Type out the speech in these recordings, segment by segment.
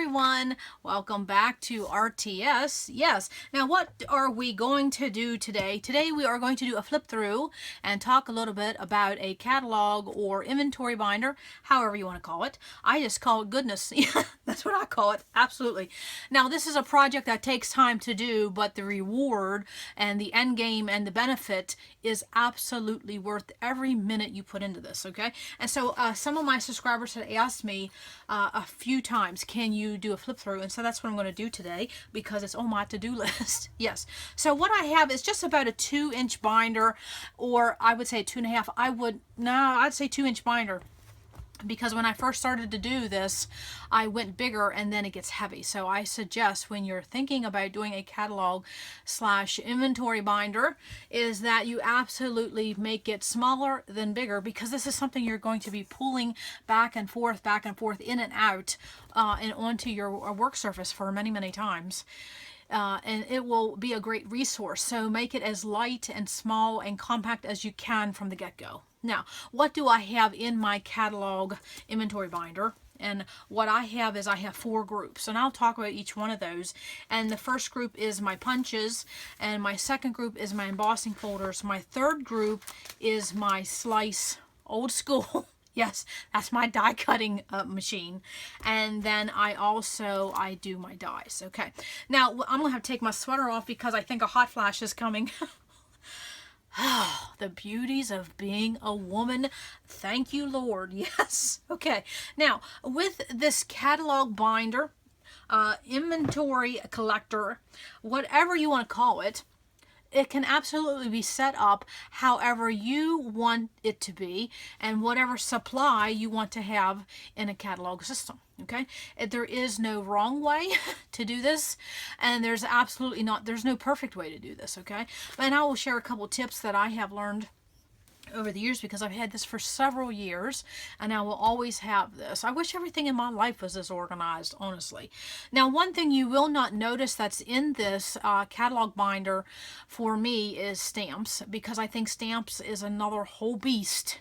everyone, welcome back to RTS. Yes, now what are we going to do today? Today we are going to do a flip through and talk a little bit about a catalog or inventory binder, however you want to call it. I just call it goodness. Yeah, that's what I call it, absolutely. Now this is a project that takes time to do, but the reward and the end game and the benefit is absolutely worth every minute you put into this, okay? And so some of my subscribers had asked me a few times, can you do a flip through? And so that's what I'm going to do today because it's on my to-do list. Yes. So what I have is just about a 2-inch binder, or I would say 2.5. I'd say 2-inch binder. Because when I first started to do this, I went bigger and then it gets heavy. So I suggest when you're thinking about doing a catalog / inventory binder is that you absolutely make it smaller than bigger, because this is something you're going to be pulling back and forth, in and out and onto your work surface for many, many times. And it will be a great resource. So make it as light and small and compact as you can from the get-go. Now, what do I have in my catalog inventory binder? And what I have is I have 4 groups, and I'll talk about each one of those. And the first group is my punches, and my second group is my embossing folders. My third group is my slice, old school. Yes, that's my die cutting machine. And then I do my dies. Okay, now I'm gonna have to take my sweater off because I think a hot flash is coming. The beauties of being a woman. Thank you, Lord. Yes. Okay. Now, with this catalog binder, inventory collector, whatever you want to call it, it can absolutely be set up however you want it to be and whatever supply you want to have in a catalog system. Okay, there is no wrong way to do this, and there's no perfect way to do this. Okay, and I will share a couple tips that I have learned over the years, because I've had this for several years and I will always have this. I wish everything in my life was this organized, honestly. Now, one thing you will not notice that's in this catalog binder for me is stamps, because I think stamps is another whole beast.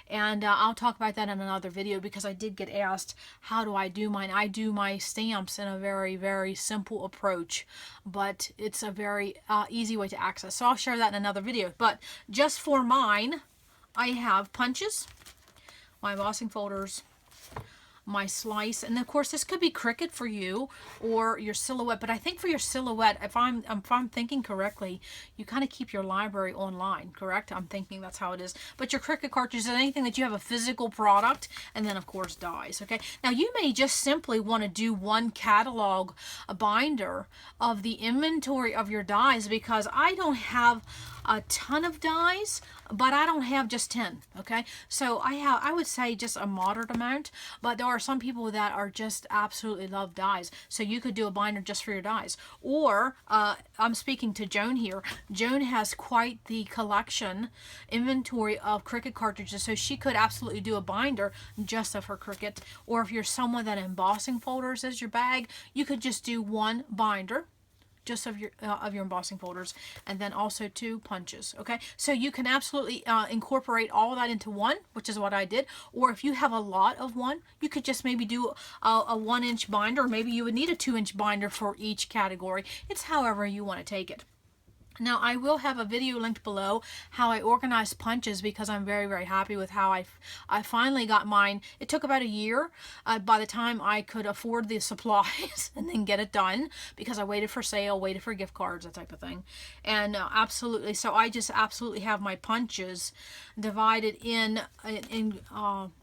And I'll talk about that in another video, because I did get asked, how do I do mine? I do my stamps in a very, very simple approach, but it's a very easy way to access. So I'll share that in another video. But just for mine, I have punches, my embossing folders, my slice, and of course this could be Cricut for you or your silhouette, but I think for your silhouette, if I'm thinking correctly, you kind of keep your library online, correct? I'm thinking that's how it is. But your Cricut cartridges, anything that you have a physical product, and then of course dies. Okay, now you may just simply want to do one catalog binder of the inventory of your dies, because I don't have a ton of dies, but I don't have just 10. Okay, so I would say just a moderate amount, but there are some people that are just absolutely love dies, so you could do a binder just for your dies. Or I'm speaking to Joan here. Joan has quite the collection inventory of Cricut cartridges, so she could absolutely do a binder just of her Cricut. Or if you're someone that embossing folders is your bag, you could just do one binder just of your embossing folders, and then also 2 punches. Okay, so you can absolutely incorporate all that into one, which is what I did. Or if you have a lot of one, you could just maybe do a 1-inch binder, or maybe you would need a 2-inch binder for each category. It's however you want to take it. Now, I will have a video linked below how I organized punches, because I'm very, very happy with how I finally got mine. It took about a year by the time I could afford the supplies and then get it done, because I waited for sale, waited for gift cards, that type of thing. And absolutely, so I just absolutely have my punches divided in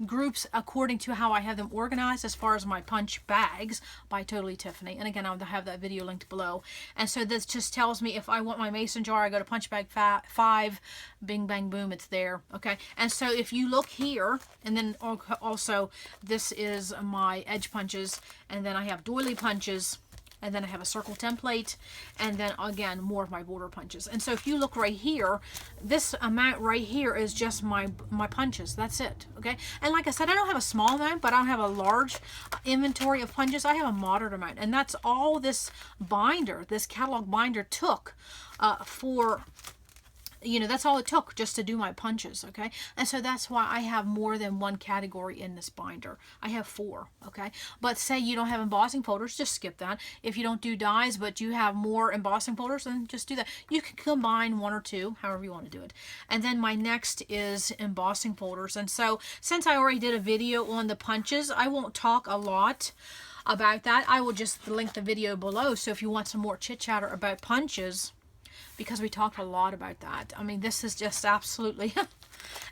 groups according to how I have them organized, as far as my punch bags by Totally Tiffany. And again, I'll have that video linked below. And so this just tells me if I want my mason jar, I go to punch bag 5, bing bang boom, it's there. Okay, and so if you look here, and then also this is my edge punches, and then I have doily punches, and then I have a circle template, and then again more of my border punches. And so if you look right here, this amount right here is just my punches. That's it. Okay, and like I said, I don't have a small amount, but I don't have a large inventory of punches. I have a moderate amount, and that's all this binder, this catalog binder, took for you know, that's all it took just to do my punches, okay? And so that's why I have more than one category in this binder. I have 4, okay? But say you don't have embossing folders, just skip that. If you don't do dies, but you have more embossing folders, then just do that. You can combine 1 or 2, however you want to do it. And then my next is embossing folders. And so since I already did a video on the punches, I won't talk a lot about that. I will just link the video below. So if you want some more chit chatter about punches, because we talked a lot about that. I mean, this is just absolutely...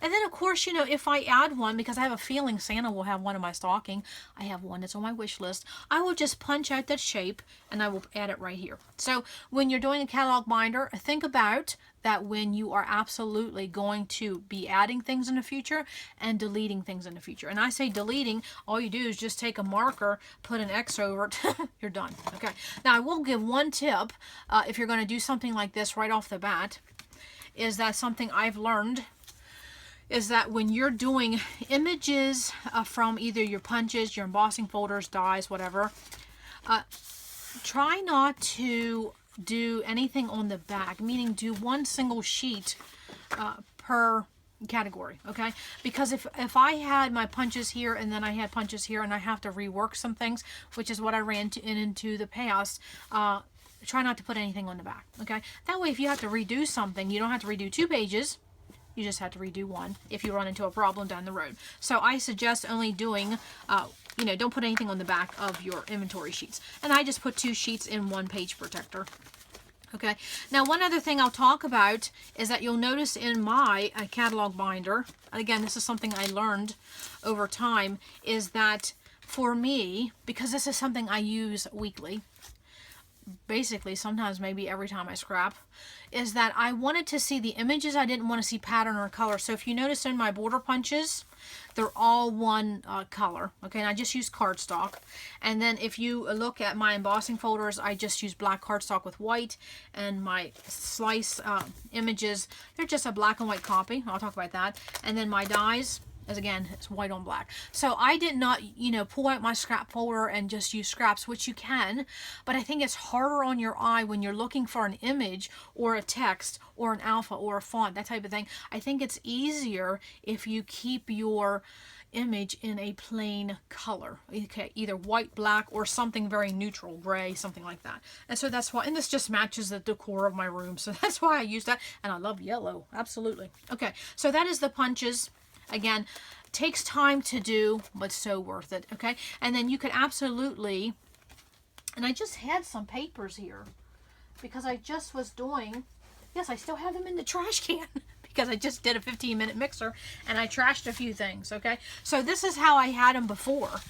And then, of course, you know, if I add one, because I have a feeling Santa will have one in my stocking, I have one that's on my wish list, I will just punch out that shape and I will add it right here. So when you're doing a catalog binder, think about that when you are absolutely going to be adding things in the future and deleting things in the future. And I say deleting, all you do is just take a marker, put an X over it, you're done. Okay. Now, I will give one tip if you're going to do something like this right off the bat, is that something I've learned is that when you're doing images from either your punches, your embossing folders, dies, whatever, try not to do anything on the back, meaning do one single sheet per category, okay? Because if I had my punches here and then I had punches here and I have to rework some things, which is what I ran into the past, try not to put anything on the back, okay? That way, if you have to redo something, you don't have to redo 2 pages. You just have to redo 1 if you run into a problem down the road. So I suggest only doing, you know, don't put anything on the back of your inventory sheets. And I just put 2 sheets in 1 page protector. Okay. Now, one other thing I'll talk about is that you'll notice in my catalog binder, again, this is something I learned over time, is that for me, because this is something I use weekly, basically sometimes maybe every time I scrap, is that I wanted to see the images. I didn't want to see pattern or color. So if you notice in my border punches, they're all one color, okay? And I just use cardstock. And then if you look at my embossing folders, I just use black cardstock with white. And my slice images, they're just a black and white copy. I'll talk about that. And then my dies, as again, it's white on black. So I did not, you know, pull out my scrap folder and just use scraps, which you can, but I think it's harder on your eye when you're looking for an image or a text or an alpha or a font, that type of thing. I think it's easier if you keep your image in a plain color, okay, either white, black, or something very neutral, gray, something like that. And so that's why, and this just matches the decor of my room, so that's why I use that. And I love yellow, absolutely. Okay, so that is the punches. Again, takes time to do, but so worth it, okay? And then you could absolutely, and I just had some papers here because I just was doing, yes, I still have them in the trash can because I just did a 15-minute mixer and I trashed a few things, okay? So this is how I had them before,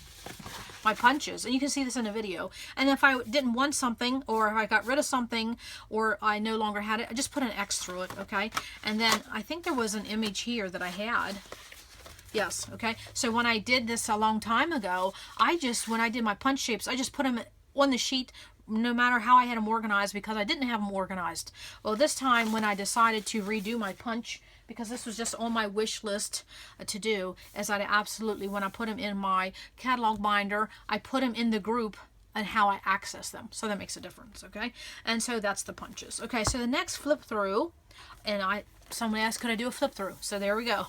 my punches, and you can see this in the video. And if I didn't want something, or if I got rid of something, or I no longer had it, I just put an X through it, okay? And then I think there was an image here that I had. Yes, okay. So when I did this a long time ago, when I did my punch shapes, I just put them on the sheet no matter how I had them organized because I didn't have them organized. Well, this time when I decided to redo my punch, because this was just on my wish list to do, is that I absolutely, when I put them in my catalog binder, I put them in the group and how I access them. So that makes a difference, okay? And so that's the punches. Okay, so the next flip through, and somebody asked, could I do a flip through? So there we go.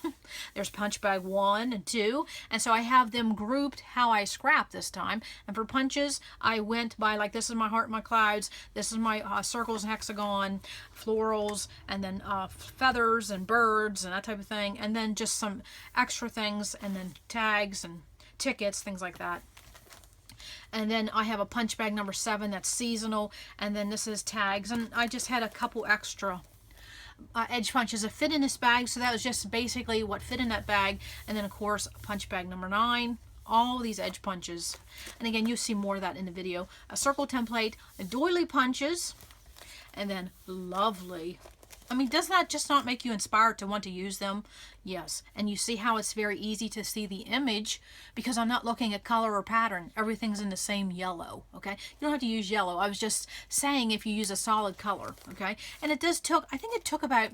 There's punch bag 1 and 2. And so I have them grouped how I scrap this time. And for punches, I went by, like, this is my heart, my clouds. This is my circles and hexagon, florals, and then feathers and birds and that type of thing. And then just some extra things, and then tags and tickets, things like that. And then I have a punch bag number 7 that's seasonal. And then this is tags. And I just had a couple extra edge punches that fit in this bag, so that was just basically what fit in that bag. And then of course punch bag number 9, all these edge punches, and again you'll see more of that in the video. A circle template, a doily punches, and then lovely, I mean, does that just not make you inspired to want to use them? Yes. And you see how it's very easy to see the image because I'm not looking at color or pattern. Everything's in the same yellow, okay? You don't have to use yellow. I was just saying if you use a solid color, okay? And it I think it took about,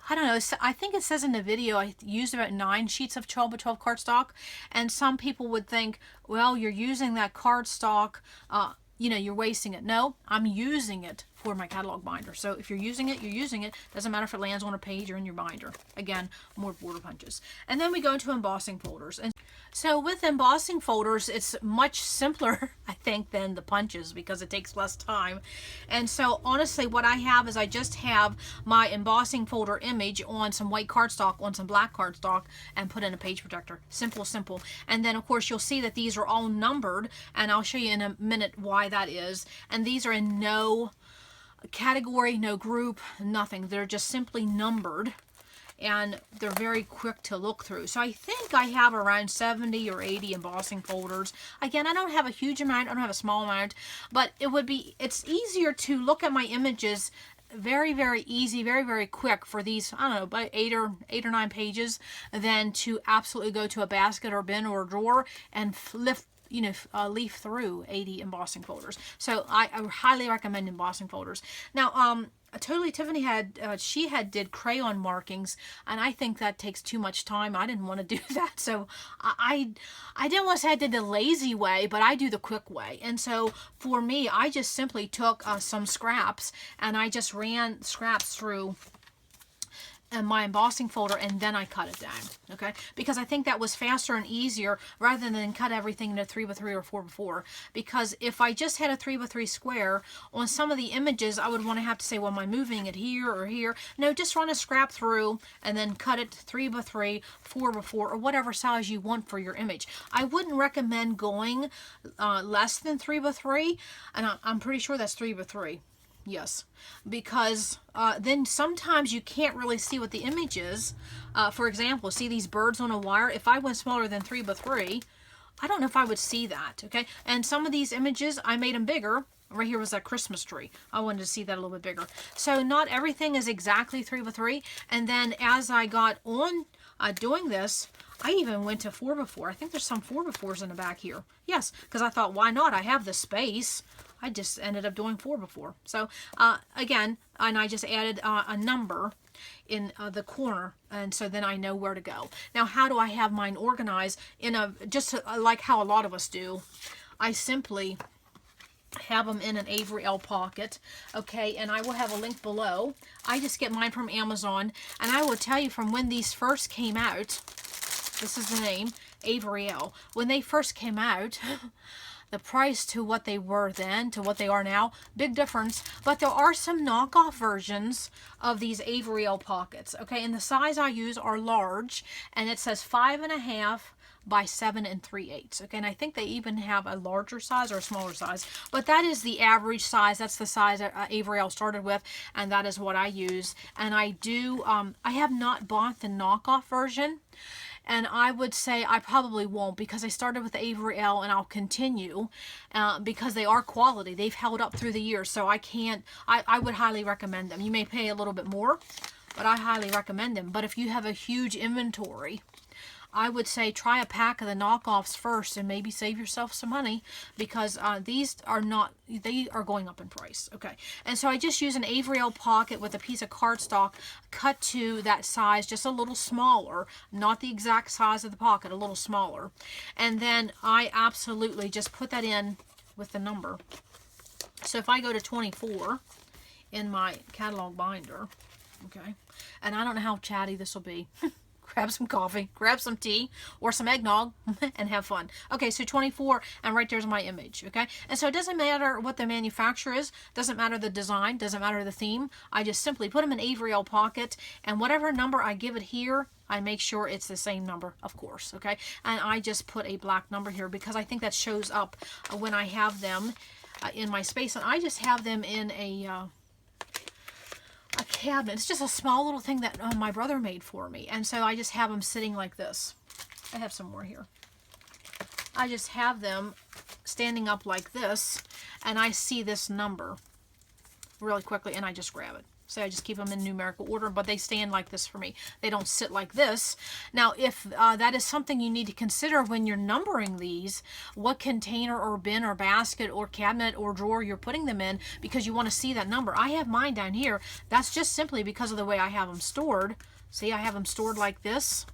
I don't know, I think it says in the video I used about 9 sheets of 12 by 12 cardstock. And some people would think, well, you're using that cardstock, you know, you're wasting it. No, I'm using it for my catalog binder. So if you're using it, you're using it. Doesn't matter if it lands on a page or in your binder. Again, more border punches. And then we go into embossing folders. And so with embossing folders, it's much simpler, I think, than the punches because it takes less time. And so honestly, what I have is I just have my embossing folder image on some white cardstock, on some black cardstock, and put in a page protector. Simple, simple. And then of course you'll see that these are all numbered, and I'll show you in a minute why that is. And these are in no category, no group, nothing. They're just simply numbered, and they're very quick to look through. So I think I have around 70 or 80 embossing folders. Again, I don't have a huge amount, I don't have a small amount, but it's easier to look at my images very, very easy, very, very quick for these, I don't know, about 8 or 9 pages than to absolutely go to a basket or bin or a drawer and leaf through 80 embossing folders. So I highly recommend embossing folders. Now, Totally Tiffany did crayon markings, and I think that takes too much time. I didn't want to do that, so I didn't want to say I did the lazy way, but I do the quick way. And so for me, I just simply took some scraps, and I just ran scraps through my embossing folder, and then I cut it down, okay? Because I think that was faster and easier rather than cut everything into 3x3 or 4x4. Because if I just had a 3x3 square on some of the images, I would want to have to say, well, am I moving it here or here? No, just run a scrap through and then cut it 3x3, 4x4, or whatever size you want for your image. I wouldn't recommend going less than 3x3, and I'm pretty sure that's 3x3. Yes, because then sometimes you can't really see what the image is. For example, see these birds on a wire? If I went smaller than 3x3, I don't know if I would see that, okay? And some of these images, I made them bigger. Right here was that Christmas tree. I wanted to see that a little bit bigger. So not everything is exactly 3x3. And then as I got on doing this, I even went to 4x4. I think there's some 4x4s in the back here. Yes, because I thought, why not? I have the space. I just ended up doing 4x4. So again, and I just added a number in the corner, and so then I know where to go. Now, how do I have mine organized? Just like how a lot of us do, I simply have them in an Avery L pocket, okay, and I will have a link below. I just get mine from Amazon, and I will tell you from when these first came out, this is the name, Avery L. When they first came out, the price to what they were then to what they are now, big difference. But there are some knockoff versions of these Avery L pockets, okay, and the size I use are large, and it says 5.5 by 7 3/8. Okay, and I think they even have a larger size or a smaller size, but that is the average size. That's the size Avery L started with, and that is what I use. And I do, I have not bought the knockoff version, and I would say I probably won't, because I started with the Avery L, and I'll continue because they are quality. They've held up through the years, so I would highly recommend them. You may pay a little bit more, but I highly recommend them. But if you have a huge inventory, I would say try a pack of the knockoffs first and maybe save yourself some money, because these are not, they are going up in price. Okay, and so I just use an Avery L pocket with a piece of cardstock cut to that size, just a little smaller, not the exact size of the pocket, a little smaller. And then I absolutely just put that in with the number. So if I go to 24 in my catalog binder, okay, and I don't know how chatty this will be. Grab some coffee, grab some tea, or some eggnog, and have fun. Okay, so 24, and right there's my image, okay? And so it doesn't matter what the manufacturer is, doesn't matter the design, doesn't matter the theme. I just simply put them in Avery L pocket, and whatever number I give it here, I make sure it's the same number, of course, okay? And I just put a black number here because I think that shows up when I have them in my space. And I just have them in a cabinet. It's just a small little thing that my brother made for me, and so I just have them sitting like this. I have some more here. I just have them standing up like this, and I see this number really quickly, and I just grab it. So I just keep them in numerical order, but they stand like this for me. They don't sit like this. Now, if that is something you need to consider when you're numbering these, what container or bin or basket or cabinet or drawer you're putting them in, because you want to see that number. I have mine down here. That's just simply because of the way I have them stored. See, I have them stored like this,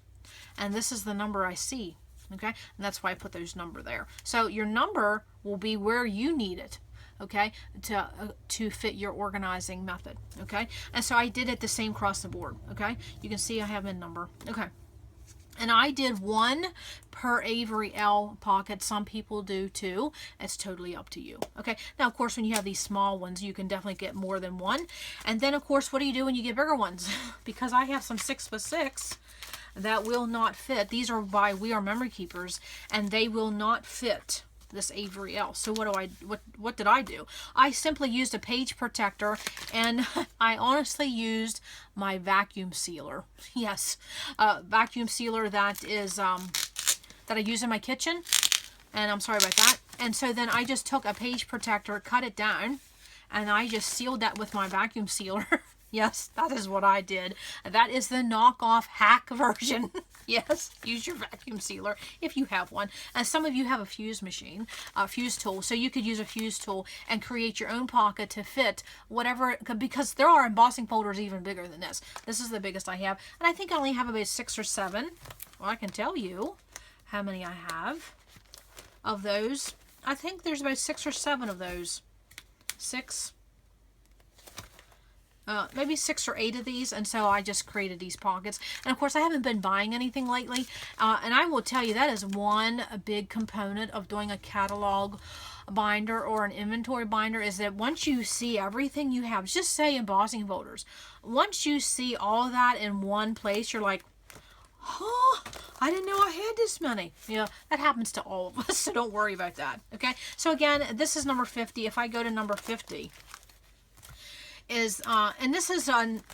and this is the number I see. Okay, and that's why I put those number there. So your number will be where you need it. okay, to fit your organizing method, okay? And so I did it the same across the board, okay? You can see I have a number, okay? And I did one per Avery L pocket. Some people do too. It's totally up to you. Okay. Now, of course, when you have these small ones, you can definitely get more than one. And then, of course, what do you do when you get bigger ones? Because I have some 6x6 that will not fit. These are by We Are Memory Keepers, and they will not fit this Avery L. So what did I do? I simply used a page protector, and I honestly used my vacuum sealer. Yes, vacuum sealer that is that I use in my kitchen, and I'm sorry about that. And so then I just took a page protector, cut it down, and I just sealed that with my vacuum sealer. Yes, that is what I did. That is the knockoff hack version. Yes, use your vacuum sealer if you have one. And some of you have a fuse machine, a fuse tool. So you could use a fuse tool and create your own pocket to fit whatever, because there are embossing folders even bigger than this. This is the biggest I have. And I think I only have about 6 or 7. Well, I can tell you how many I have of those. I think there's about 6 or 7 of those. 6. Maybe 6 or 8 of these, and so I just created these pockets. And of course I haven't been buying anything lately, and I will tell you that is one big component of doing a catalog binder or an inventory binder, is that once you see everything you have, just say embossing folders, once you see all that in one place, you're like, huh, I didn't know I had this many. Yeah, that happens to all of us, so don't worry about that. Okay, so again, this is number 50. If I go to number 50, is and this is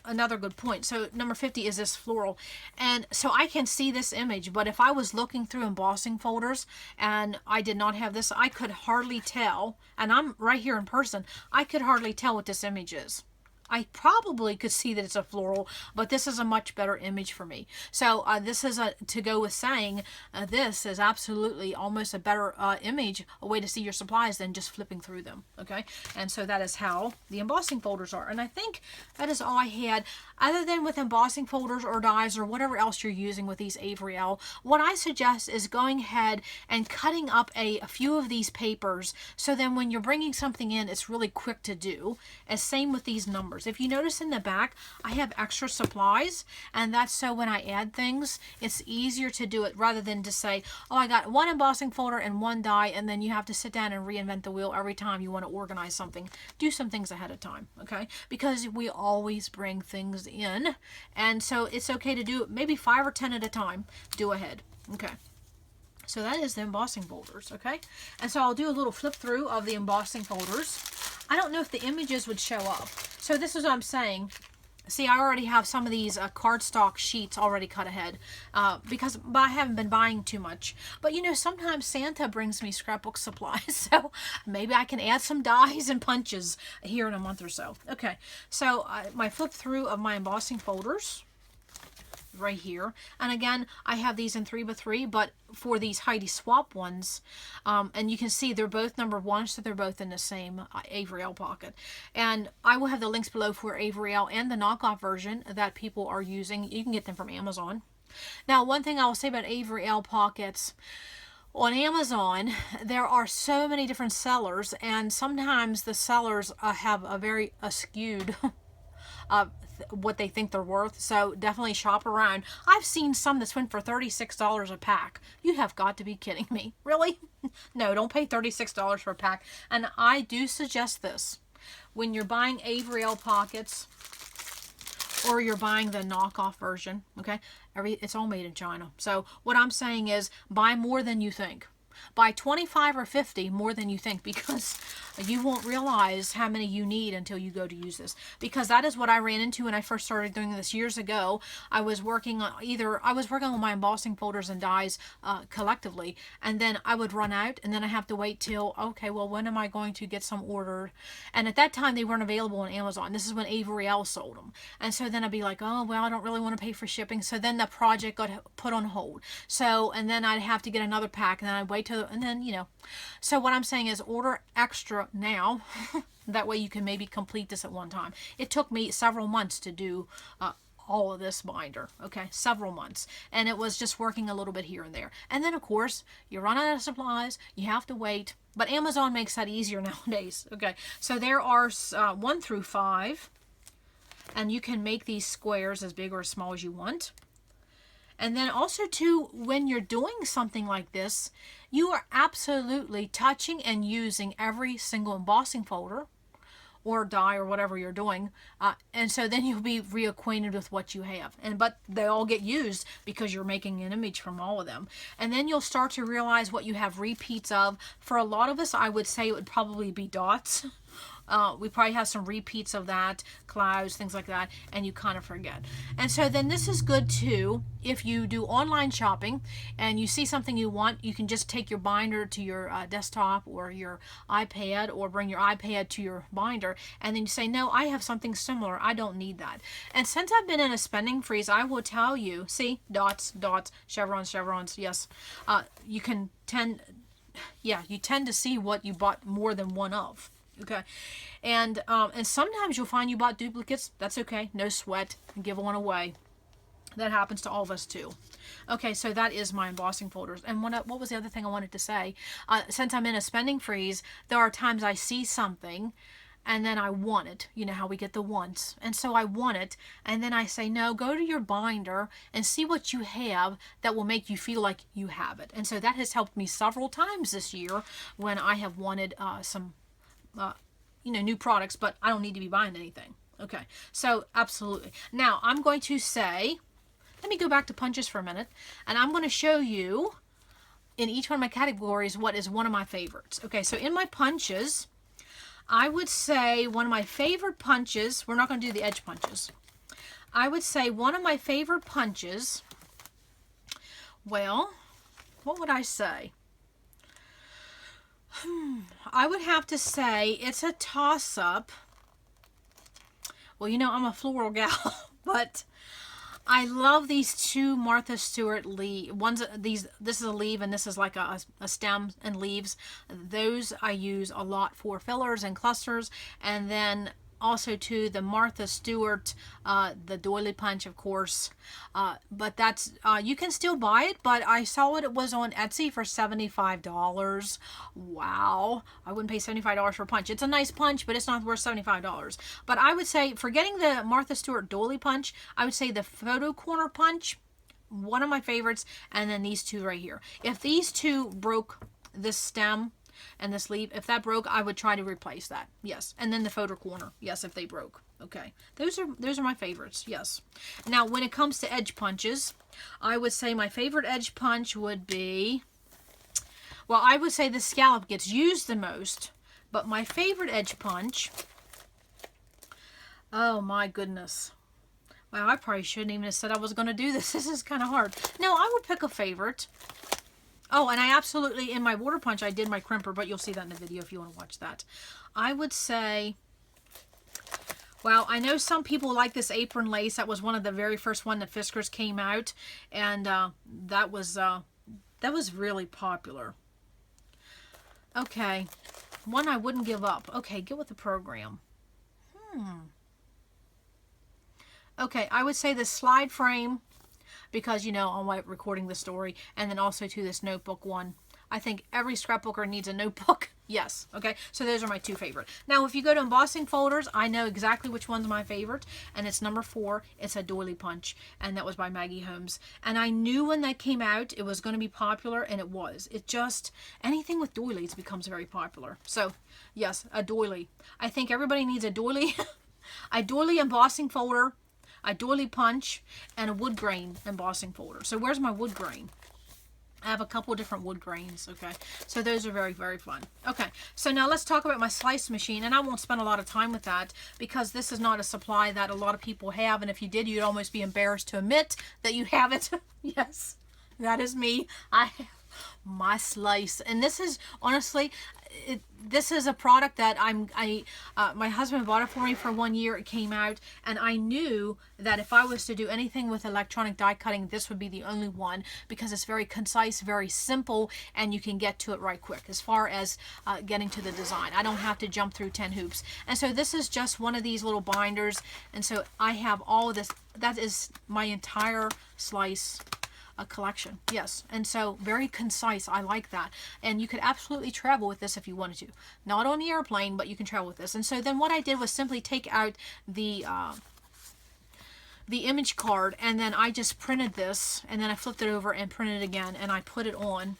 another good point. So number 50 is this floral, and so I can see this image, but if I was looking through embossing folders and I did not have this, I could hardly tell, and I'm right here in person, I could hardly tell what this image is. I probably could see that it's a floral, but this is a much better image for me. So this is to go with saying this is absolutely almost a better image, a way to see your supplies than just flipping through them. Okay, and so that is how the embossing folders are. And I think that is all I had, other than with embossing folders or dies or whatever else you're using with these Avery L. What I suggest is going ahead and cutting up a few of these papers, so then when you're bringing something in, it's really quick to do. And same with these numbers. If you notice in the back, I have extra supplies, and that's so when I add things, it's easier to do it rather than to say, oh, I got one embossing folder and one die, and then you have to sit down and reinvent the wheel every time you want to organize something. Do some things ahead of time, okay? Because we always bring things in, and so it's okay to do maybe 5 or 10 at a time. Do ahead, okay? So that is the embossing folders, okay? And so I'll do a little flip through of the embossing folders. I don't know if the images would show up. So this is what I'm saying. See, I already have some of these cardstock sheets already cut ahead because I haven't been buying too much. But you know, sometimes Santa brings me scrapbook supplies, so maybe I can add some dies and punches here in a month or so. Okay, so my flip through of my embossing folders right here, and again I have these in 3x3, but for these Heidi Swap ones, and you can see they're both number 1, so they're both in the same Avery L pocket, and I will have the links below for Avery L and the knockoff version that people are using. You can get them from Amazon. Now, one thing I will say about Avery L pockets, on Amazon there are so many different sellers, and sometimes the sellers have a very skewed what they think they're worth, so definitely shop around. I've seen some that's went for $36 a pack. You have got to be kidding me. Really? No, don't pay $36 for a pack. And I do suggest this. When you're buying Avery L pockets, or you're buying the knockoff version, okay? It's all made in China. So what I'm saying is buy more than you think. Buy 25 or 50 more than you think, because you won't realize how many you need until you go to use this. Because that is what I ran into when I first started doing this years ago. I was working on my embossing folders and dies collectively, and then I would run out, and then I have to wait till, okay, well, when am I going to get some ordered? And at that time they weren't available on Amazon. This is when Avery L sold them, and so then I'd be like, oh well, I don't really want to pay for shipping. So then the project got put on hold. So, and then I'd have to get another pack, and then I'd wait till, and then, you know. So what I'm saying is order extra now. That way you can maybe complete this at one time. It took me several months to do all of this binder, okay, several months, and it was just working a little bit here and there. And then of course you run out of supplies, you have to wait, but Amazon makes that easier nowadays. Okay, so there are 1 through 5, and you can make these squares as big or as small as you want. And then also too, when you're doing something like this, you are absolutely touching and using every single embossing folder or die or whatever you're doing, and so then you'll be reacquainted with what you have, but they all get used because you're making an image from all of them. And then you'll start to realize what you have repeats of. For a lot of us, I would say it would probably be dots. We probably have some repeats of that, clouds, things like that, and you kind of forget. And so then this is good too if you do online shopping and you see something you want. You can just take your binder to your desktop or your iPad, or bring your iPad to your binder, and then you say, no, I have something similar, I don't need that. And since I've been in a spending freeze, I will tell you, see, dots, dots, chevrons, chevrons, yes, you tend to see what you bought more than one of. Okay, and sometimes you'll find you bought duplicates. That's okay, no sweat, give one away. That happens to all of us too. Okay, so that is my embossing folders. And what was the other thing I wanted to say? Since I'm in a spending freeze, there are times I see something and then I want it. You know how we get the wants. And so I want it, and then I say, no, go to your binder and see what you have that will make you feel like you have it. And so that has helped me several times this year when I have wanted some new products, but I don't need to be buying anything. Okay, so absolutely. Now I'm going to say, let me go back to punches for a minute, and I'm going to show you in each one of my categories what is one of my favorites. Okay, so in my punches, I would say one of my favorite punches, we're not going to do the edge punches. I would say one of my favorite punches, well, what would I say? I would have to say it's a toss-up. Well, I'm a floral gal, but I love these two Martha Stewart leaves. This is a leaf, and this is like a stem and leaves. Those I use a lot for fillers and clusters, and then also to the Martha Stewart, the Doily Punch, of course. But that's, you can still buy it, but I saw it was on Etsy for $75. Wow. I wouldn't pay $75 for a punch. It's a nice punch, but it's not worth $75. But I would say, forgetting the Martha Stewart Doily Punch, I would say the Photo Corner Punch, one of my favorites, and then these two right here. If these two broke, this stem and this leaf, if that broke, I would try to replace that. Yes. And then the photo corner. Yes, if they broke. Okay. Those are my favorites. Yes. Now, when it comes to edge punches, I would say my favorite edge punch would be, well, I would say the scallop gets used the most, but my favorite edge punch, oh my goodness. Wow, I probably shouldn't even have said I was going to do this. This is kind of hard. No, I would pick a favorite. Oh, and I absolutely, in my water punch, I did my crimper, but you'll see that in the video if you want to watch that. I would say, well, I know some people like this apron lace. That was one of the very first one that Fiskars came out, and that was really popular. Okay, one I wouldn't give up. Okay, get with the program. Okay, I would say the slide frame, because, I'm recording the story, and then also to this notebook one. I think every scrapbooker needs a notebook. Yes. Okay. So those are my two favorite. Now, if you go to embossing folders, I know exactly which one's my favorite, and it's number 4. It's a Doily Punch, and that was by Maggie Holmes. And I knew when that came out, it was going to be popular, and it was. It just, anything with doilies becomes very popular. So, yes, a doily. I think everybody needs a doily, a doily embossing folder, a Doily Punch, and a wood grain embossing folder. So where's my wood grain? I have a couple of different wood grains, okay? So those are very, very fun. Okay, so now let's talk about my slice machine, and I won't spend a lot of time with that because this is not a supply that a lot of people have, and if you did, you'd almost be embarrassed to admit that you have it. Yes, that is me. I My slice. And this is honestly, this is a product that my husband bought it for me for 1 year. It came out, and I knew that if I was to do anything with electronic die cutting, this would be the only one, because it's very concise, very simple, and you can get to it right quick as far as getting to the design. I don't have to jump through 10 hoops. And so this is just one of these little binders, and so I have all of this. That is my entire slice collection. Yes. And so very concise. I like that. And you could absolutely travel with this if you wanted to. Not on the airplane, but you can travel with this. And so then what I did was simply take out the image card, and then I just printed this, and then I flipped it over and printed it again, and I put it on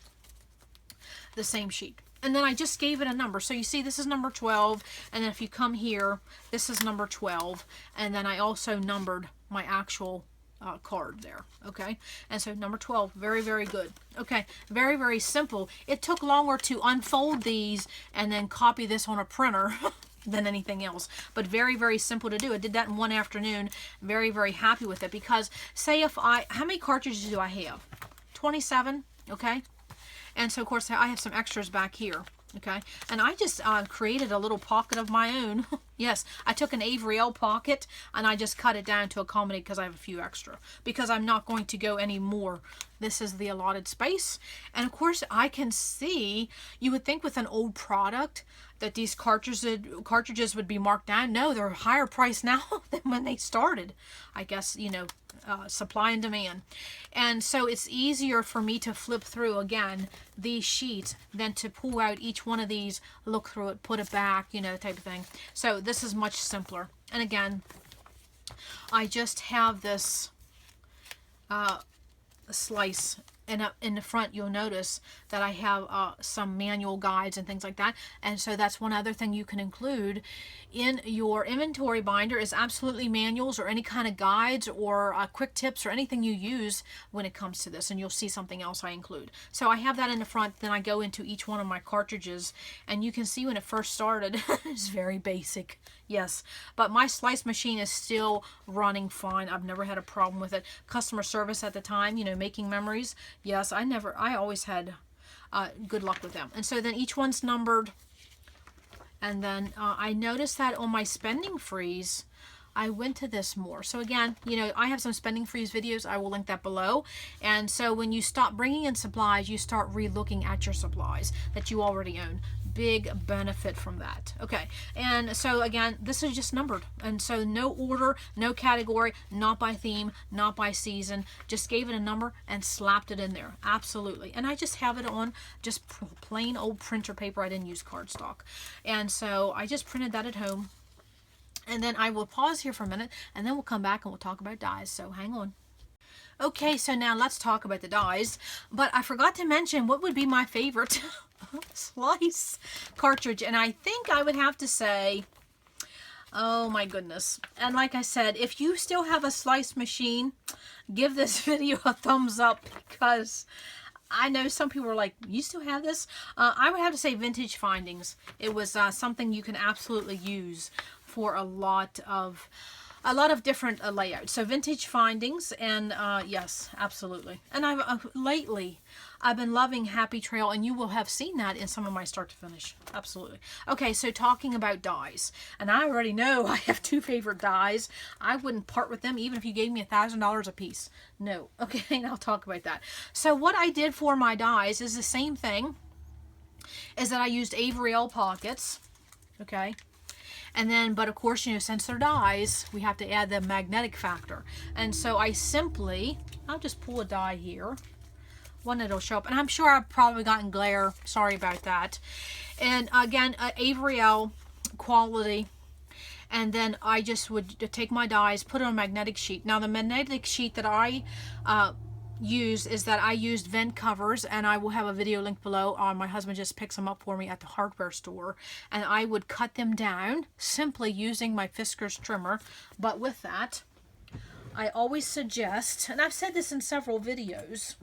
the same sheet. And then I just gave it a number. So you see this is number 12, and then if you come here, this is number 12, and then I also numbered my actual card there. Okay, and so number 12, very, very good. Okay, very, very simple. It took longer to unfold these and then copy this on a printer than anything else, but very, very simple to do. I did that in one afternoon. Very, very happy with it, because say if how many cartridges do I have? 27. Okay, and so of course I have some extras back here. Okay, and I just created a little pocket of my own. Yes, I took an Avery L pocket and I just cut it down to accommodate, because I have a few extra, because I'm not going to go any more. This is the allotted space. And of course I can see, you would think with an old product that these cartridges would be marked down. No, they're higher priced now than when they started. I guess, you know, supply and demand. And so it's easier for me to flip through again these sheets than to pull out each one of these, look through it, put it back, you know, type of thing. So this is much simpler. And again, I just have this slice, and up in the front you'll notice that I have some manual guides and things like that. And so that's one other thing you can include in your inventory binder, is absolutely manuals or any kind of guides or quick tips or anything you use when it comes to this. And you'll see something else I include. So I have that in the front. Then I go into each one of my cartridges, and you can see when it first started it's very basic. Yes, but my slice machine is still running fine. I've never had a problem with it. Customer service at the time, you know, making memories. Yes, I always had good luck with them. And so then each one's numbered. And then I noticed that on my spending freeze, I went to this more. So again, you know, I have some spending freeze videos. I will link that below. And so when you stop bringing in supplies, you start re-looking at your supplies that you already own. Big benefit from that. Okay, and so again, this is just numbered, and so no order, no category, not by theme, not by season. Just gave it a number and slapped it in there. Absolutely. And I just have it on just plain old printer paper. I didn't use cardstock, and so I just printed that at home. And then I will pause here for a minute, and then we'll come back and we'll talk about dies. So hang on. Okay, so now let's talk about the dies. But I forgot to mention what would be my favorite slice cartridge. And I think I would have to say, oh my goodness. And like I said, if you still have a slice machine, give this video a thumbs up, because I know some people are like, you still have this? I would have to say Vintage Findings. It was something you can absolutely use for a lot of different layouts. So Vintage Findings, and yes, absolutely. And lately I've been loving Happy Trail, and you will have seen that in some of my start to finish. Absolutely. Okay, so talking about dies, and I already know I have two favorite dies. I wouldn't part with them even if you gave me $1,000 a piece. No. Okay, and I'll talk about that. So what I did for my dies is the same thing, is that I used Avery L pockets. Okay. And then, but of course, you know, since they're dies, we have to add the magnetic factor. And so I'll just pull a die here. One that'll show up. And I'm sure I've probably gotten glare. Sorry about that. And again, Avery L quality. And then I just would take my dies, put it on a magnetic sheet. Now, the magnetic sheet that I use is that I used vent covers, and I will have a video link below. My husband just picks them up for me at the hardware store, and I would cut them down simply using my Fiskars trimmer. But with that, I always suggest, and I've said this in several videos,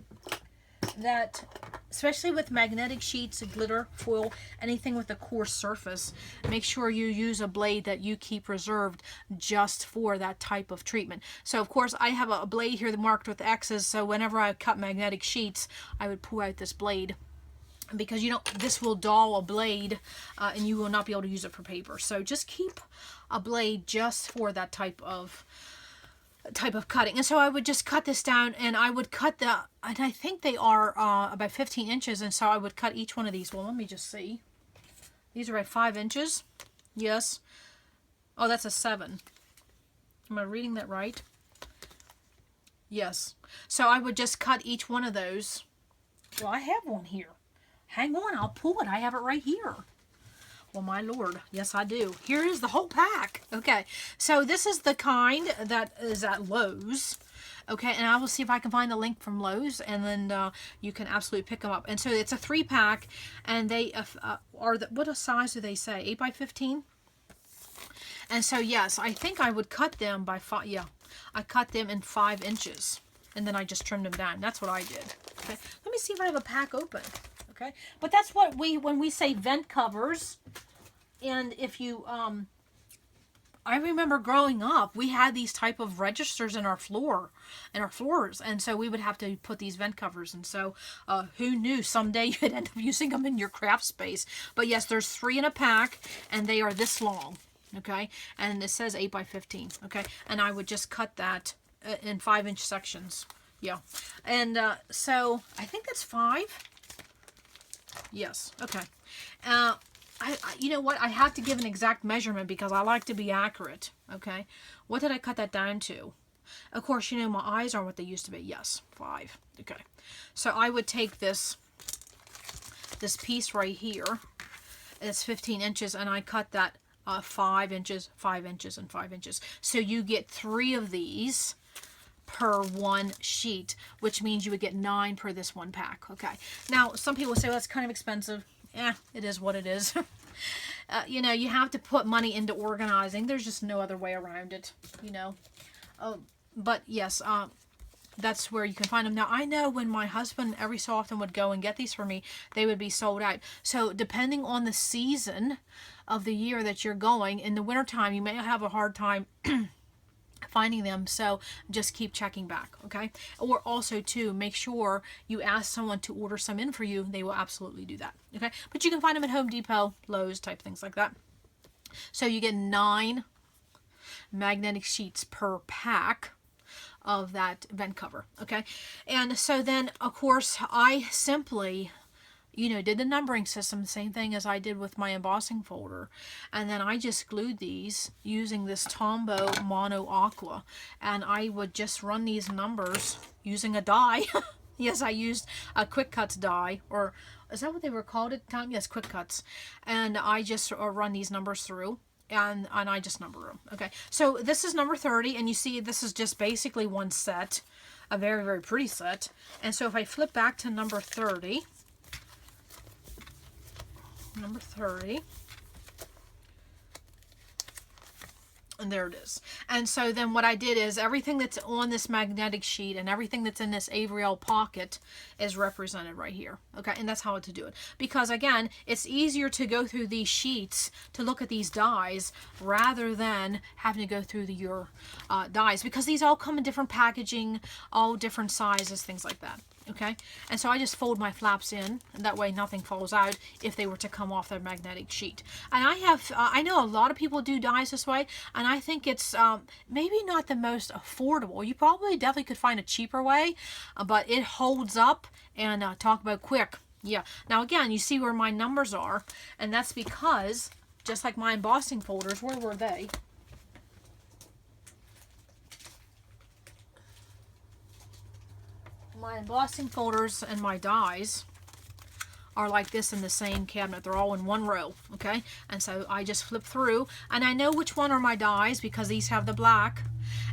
that especially with magnetic sheets, glitter, foil, anything with a coarse surface, make sure you use a blade that you keep reserved just for that type of treatment. So of course I have a blade here marked with X's, so whenever I cut magnetic sheets, I would pull out this blade, because this will dull a blade, and you will not be able to use it for paper. So just keep a blade just for that type of cutting. And so I would just cut this down, and I would cut and I think they are about 15 inches, and so I would cut each one of these. Well, let me just see. These are about 5 inches. Yes. Oh, that's a 7. Am I reading that right? Yes. So I would just cut each one of those. Well, I have one here. Hang on, I'll pull it. I have it right here. Well, my Lord. Yes, I do. Here is the whole pack. Okay. So this is the kind that is at Lowe's. Okay. And I will see if I can find the link from Lowe's, and then you can absolutely pick them up. And so it's a 3-pack, and they what size do they say? 8 by 15? And so, yes, I think I would cut them by 5. Yeah. I cut them in 5 inches, and then I just trimmed them down. That's what I did. Okay. Let me see if I have a pack open. Okay. But that's what when we say vent covers. And if you, I remember growing up, we had these type of registers in our floors, and so we would have to put these vent covers. And so, who knew someday you'd end up using them in your craft space? But yes, there's 3 in a pack, and they are this long. Okay, and it says 8 by 15. Okay, and I would just cut that in 5-inch sections. Yeah, and so I think that's 5. Yes. Okay. You know what? I have to give an exact measurement because I like to be accurate. Okay. What did I cut that down to? Of course, my eyes aren't what they used to be. Yes, 5. Okay. So I would take this piece right here. It's 15 inches, and I cut that 5 inches, 5 inches, and 5 inches. So you get 3 of these per 1 sheet, which means you would get 9 per this 1 pack. Okay. Now, some people say, well, that's kind of expensive. Yeah, it is what it is. You have to put money into organizing. There's just no other way around it, But yes, that's where you can find them. Now, I know when my husband every so often would go and get these for me, they would be sold out. So depending on the season of the year that you're going, in the wintertime, you may have a hard time finding them, so just keep checking back. Okay. Or also too, make sure you ask someone to order some in for you. They will absolutely do that. Okay. But you can find them at Home Depot, Lowe's, type things like that. So you get 9 magnetic sheets per pack of that vent cover. Okay. And so then of course I simply did the numbering system, the same thing as I did with my embossing folder. And then I just glued these using this Tombow Mono Aqua. And I would just run these numbers using a die. Yes, I used a Quick Cuts die, or is that what they were called at the time? Yes, Quick Cuts. And I just run these numbers through. And I just number them. Okay, so this is number 30. And you see this is just basically one set. A very, very pretty set. And so if I flip back to number 30... Number 30. And there it is. And so then what I did is everything that's on this magnetic sheet and everything that's in this Avriel pocket is represented right here. Okay, and that's how to do it. Because again, it's easier to go through these sheets to look at these dies rather than having to go through your dies, because these all come in different packaging, all different sizes, things like that. Okay, and so I just fold my flaps in, and that way nothing falls out if they were to come off their magnetic sheet. And I know a lot of people do dies this way, and I think it's maybe not the most affordable. You probably definitely could find a cheaper way, but it holds up. And talk about quick. Yeah. Now again, you see where my numbers are, and that's because just like my embossing folders, where were they? My embossing folders and my dies are like this in the same cabinet. They're all in one row, okay? And so I just flip through, and I know which one are my dies because these have the black,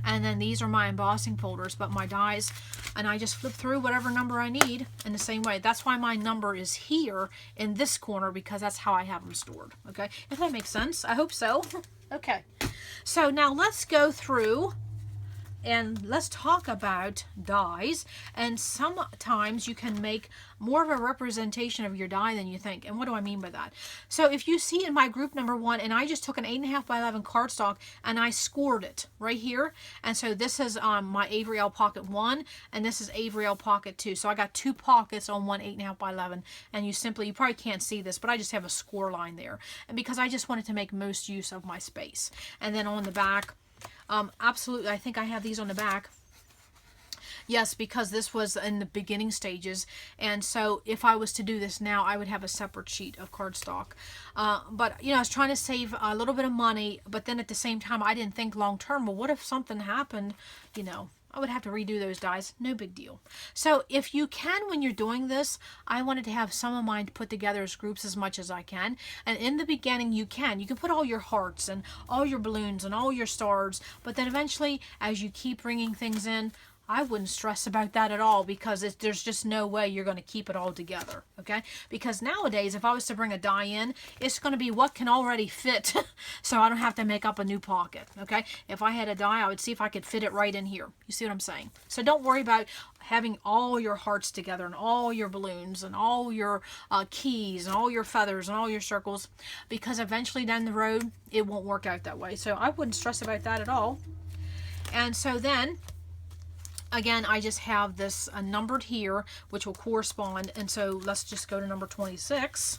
and then these are my embossing folders, but my dies, and I just flip through whatever number I need in the same way. That's why my number is here in this corner, because that's how I have them stored, okay? If that makes sense, I hope so. Okay, so now let's go through And let's talk about dies. And sometimes you can make more of a representation of your die than you think. And what do I mean by that? So if you see in my group number 1, and I just took an 8.5 by 11 cardstock and I scored it right here. And so this is my Avery L Pocket 1, and this is Avery L Pocket 2. So I got 2 pockets on one 8.5 by 11. And you probably can't see this, but I just have a score line there. And because I just wanted to make most use of my space. And then on the back, absolutely, I think I have these on the back. Yes, because this was in the beginning stages, and so if I was to do this now, I would have a separate sheet of cardstock. But, you know, I was trying to save a little bit of money, but then at the same time, I didn't think long term. Well, what if something happened, you know? I would have to redo those dies. No big deal. So if you can, when you're doing this, I wanted to have some of mine put together as groups as much as I can. And in the beginning, you can put all your hearts and all your balloons and all your stars. But then eventually, as you keep bringing things in, I wouldn't stress about that at all, because there's just no way you're going to keep it all together, okay? Because nowadays, if I was to bring a die in, it's going to be what can already fit, so I don't have to make up a new pocket, okay? If I had a die, I would see if I could fit it right in here. You see what I'm saying? So don't worry about having all your hearts together and all your balloons and all your keys and all your feathers and all your circles, because eventually down the road, it won't work out that way. So I wouldn't stress about that at all. And so then, again, I just have this numbered here, which will correspond. And so let's just go to number 26.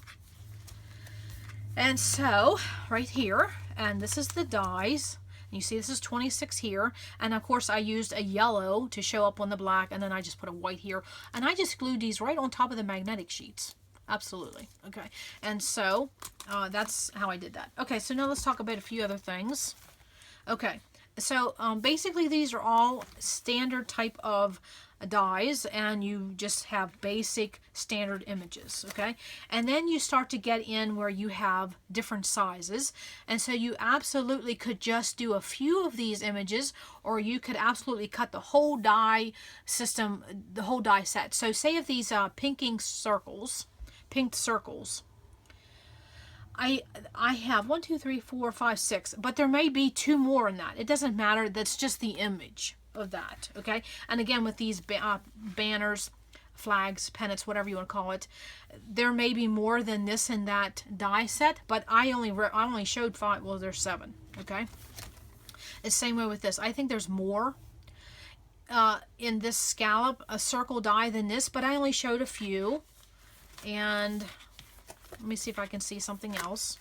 And so right here, and this is the dies. You see this is 26 here. And of course I used a yellow to show up on the black. And then I just put a white here. And I just glued these right on top of the magnetic sheets. Absolutely. Okay. And so that's how I did that. Okay. So now let's talk about a few other things. Okay. So basically these are all standard type of dies, and you just have basic standard images, okay? And then you start to get in where you have different sizes, and so you absolutely could just do a few of these images, or you could absolutely cut the whole die system, the whole die set. So say if these pinked circles, I have 1, 2, 3, 4, 5, 6, but there may be 2 more in that. It doesn't matter. That's just the image of that, okay? And again, with these banners, flags, pennants, whatever you want to call it, there may be more than this in that die set, but I only showed 5. Well, there's 7, okay? The same way with this. I think there's more in this scallop, a circle die than this, but I only showed a few. And let me see if I can see something else.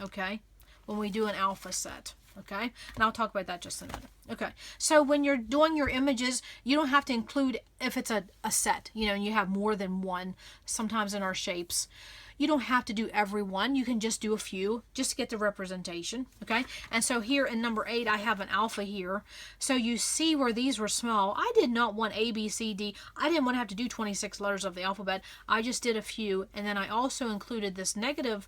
Okay, when we do an alpha set. Okay, and I'll talk about that just in a minute. Okay, so when you're doing your images, you don't have to include, if it's a set, you know, and you have more than one, sometimes in our shapes, you don't have to do every one. You can just do a few just to get the representation, okay? And so here in number 8, I have an alpha here. So you see where these were small. I did not want A, B, C, D. I didn't want to have to do 26 letters of the alphabet. I just did a few. And then I also included this negative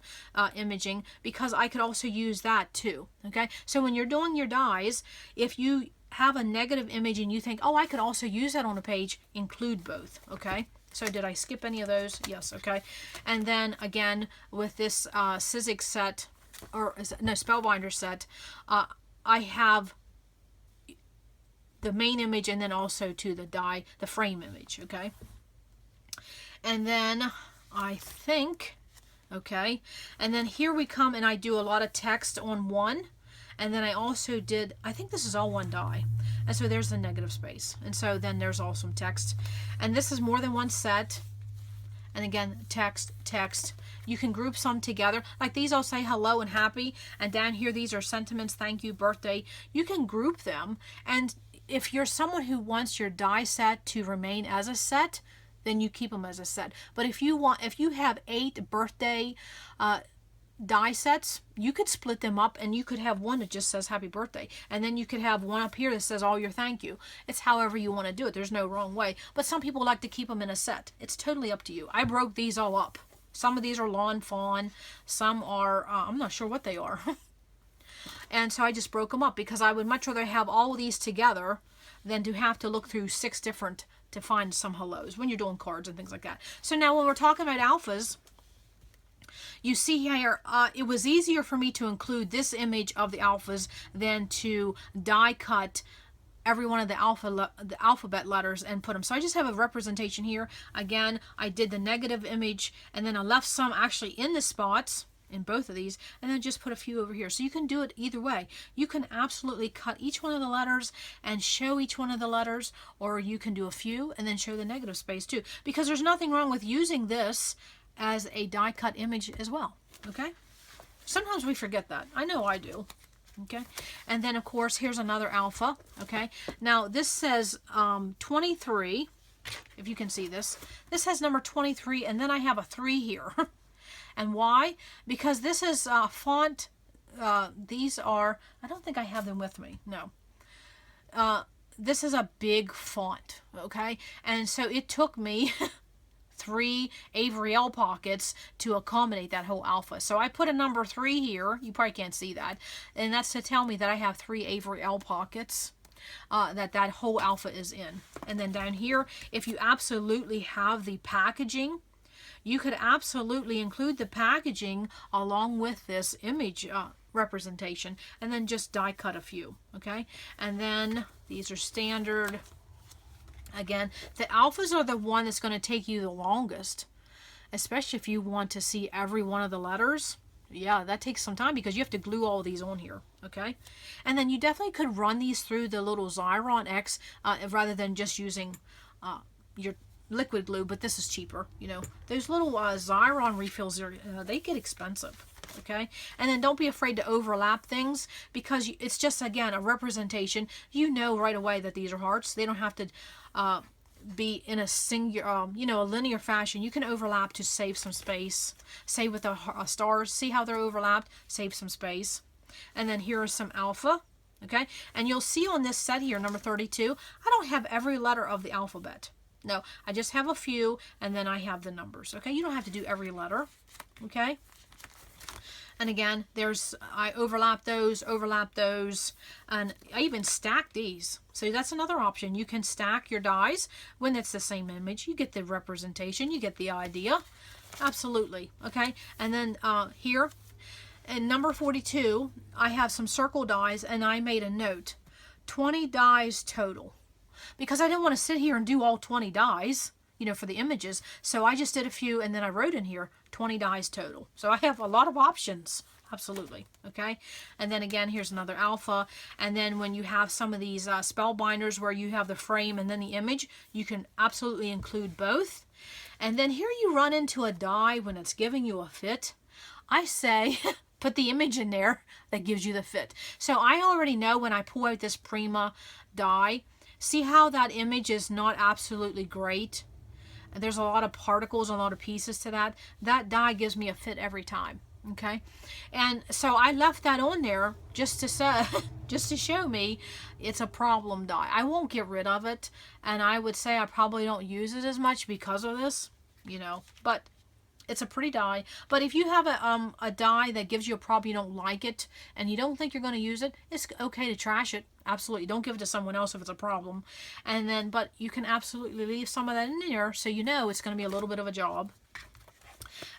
imaging, because I could also use that too, okay? So when you're doing your dies, if you have a negative image and you think, oh, I could also use that on a page, include both, okay? So did I skip any of those? Yes, okay. And then again, with this Sizzix set, or no, Spellbinder set, I have the main image and then also to the die, the frame image, okay? And then I think, okay, and then here we come and I do a lot of text on one. And then I also did, I think this is all one die. And so there's the negative space. And so then there's all some text. And this is more than one set. And again, text, text. You can group some together. Like these all say hello and happy. And down here, these are sentiments, thank you, birthday. You can group them. And if you're someone who wants your die set to remain as a set, then you keep them as a set. But if you have 8 birthday die sets, you could split them up, and you could have one that just says happy birthday, and then you could have one up here that says all your thank you. It's however you want to do it. There's no wrong way, but some people like to keep them in a set. It's totally up to you. I broke these all up. Some of these are lawn fawn, some are I'm not sure what they are. And so I just broke them up, because I would much rather have all of these together than to have to look through 6 different to find some hellos when you're doing cards and things like that. So now when we're talking about alphas, You see here, it was easier for me to include this image of the alphas than to die cut every one of the alphabet letters and put them. So I just have a representation here. Again, I did the negative image, and then I left some actually in the spots in both of these, and then just put a few over here. So you can do it either way. You can absolutely cut each one of the letters and show each one of the letters, or you can do a few and then show the negative space too, because there's nothing wrong with using this as a die cut image as well. Okay, sometimes we forget that. I know I do. Okay, and then of course here's another alpha. Okay, now this says 23. If you can see this, this has number 23, and then I have a 3 here. And why? Because this is font. These are, I don't think I have them with me. No. This is a big font. Okay, and so it took me 3 Avery L pockets to accommodate that whole alpha. So I put a number 3 here. You probably can't see that. And that's to tell me that I have 3 Avery L pockets that whole alpha is in. And then down here, if you absolutely have the packaging, you could absolutely include the packaging along with this image representation, and then just die cut a few. Okay, and then these are standard. Again, the alphas are the one that's going to take you the longest, especially if you want to see every one of the letters. Yeah, that takes some time because you have to glue all these on here. Okay, and then you definitely could run these through the little Xyron X rather than just using your liquid glue, but this is cheaper. You know, those little Xyron refills are they get expensive. Okay, and then don't be afraid to overlap things, because it's just, again, a representation. You know right away that these are hearts. They don't have to be in a singular, a linear fashion. You can overlap to save some space. Say with the stars, see how they're overlapped, save some space. And then here is some alpha. Okay, and you'll see on this set here, number 32, I don't have every letter of the alphabet. No, I just have a few, and then I have the numbers. Okay, you don't have to do every letter. Okay. And again, I overlap those, and I even stack these. So that's another option. You can stack your dies when it's the same image. You get the representation, you get the idea. Absolutely. Okay, and then here, in number 42, I have some circle dies, and I made a note, 20 dies total. Because I didn't want to sit here and do all 20 dies, for the images. So I just did a few, and then I wrote in here 20 dies total. So I have a lot of options. Absolutely. Okay. And then again, here's another alpha. And then when you have some of these spell binders where you have the frame and then the image, you can absolutely include both. And then here you run into a die when it's giving you a fit. I say put the image in there that gives you the fit. So I already know when I pull out this Prima die, see how that image is not absolutely great? There's a lot of particles, a lot of pieces to that. That die gives me a fit every time. Okay, and so I left that on there just to say, just to show me it's a problem die. I won't get rid of it, and I would say I probably don't use it as much because of this, but it's a pretty die. But if you have a die that gives you a problem, you don't like it, and you don't think you're going to use it, it's okay to trash it. Absolutely. Don't give it to someone else if it's a problem. And then, but you can absolutely leave some of that in there so it's going to be a little bit of a job.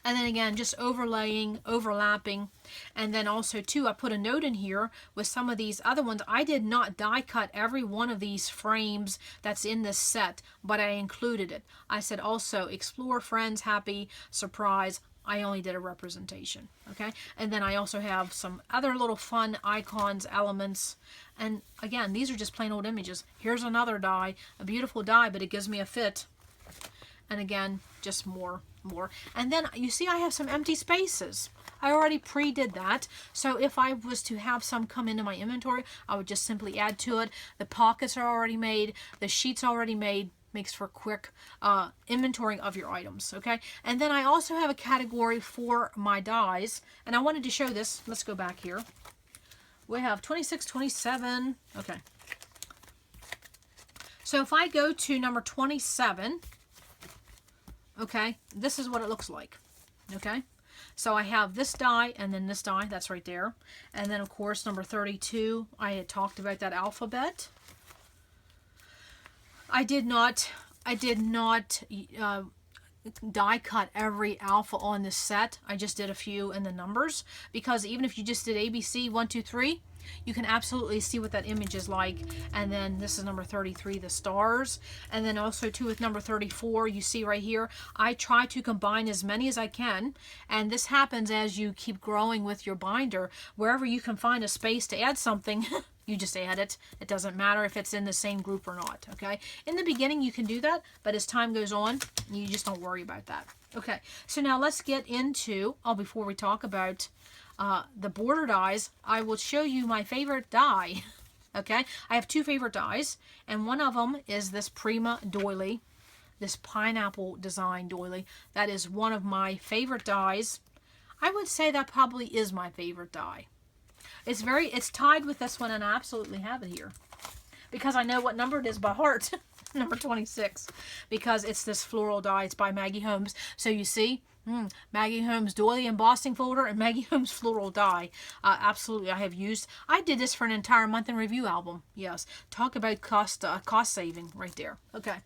And then again, just overlaying, overlapping. And then also too, I put a note in here with some of these other ones. I did not die cut every one of these frames that's in this set, but I included it. I said also explore, friends, happy, surprise. I only did a representation. Okay. And then I also have some other little fun icons, elements. And again, these are just plain old images. Here's another die, a beautiful die, but it gives me a fit. And again, just more. And then you see I have some empty spaces. I already pre-did that. So if I was to have some come into my inventory, I would just simply add to it. The pockets are already made. The sheet's already made. Makes for quick inventorying of your items. Okay. And then I also have a category for my dies. And I wanted to show this. Let's go back here. We have 26, 27. Okay. So if I go to number 27, okay, this is what it looks like. Okay, so I have this die and then this die, that's right there. And then of course number 32, I had talked about that alphabet. I did not die cut every alpha on this set. I just did a few in the numbers, because even if you just did ABC 1, 2, 3, you can absolutely see what that image is like. And then this is number 33, the stars. And then also too with number 34, you see right here, I try to combine as many as I can. And this happens as you keep growing with your binder. Wherever you can find a space to add something, you just add it. It doesn't matter if it's in the same group or not, okay? In the beginning, you can do that, but as time goes on, you just don't worry about that. Okay, so now let's get into, before we talk about the border dies, I will show you my favorite die. Okay, I have two favorite dies, and one of them is this Prima Doily, this pineapple design doily. That is one of my favorite dies. I would say that probably is my favorite die. It's tied with this one, and I absolutely have it here because I know what number it is by heart. Number 26, because it's this floral die. It's by Maggie Holmes. So you see, Maggie Holmes Doily Embossing Folder and Maggie Holmes Floral Die. Absolutely, I have used. I did this for an entire month in review album. Yes, talk about cost saving right there. Okay,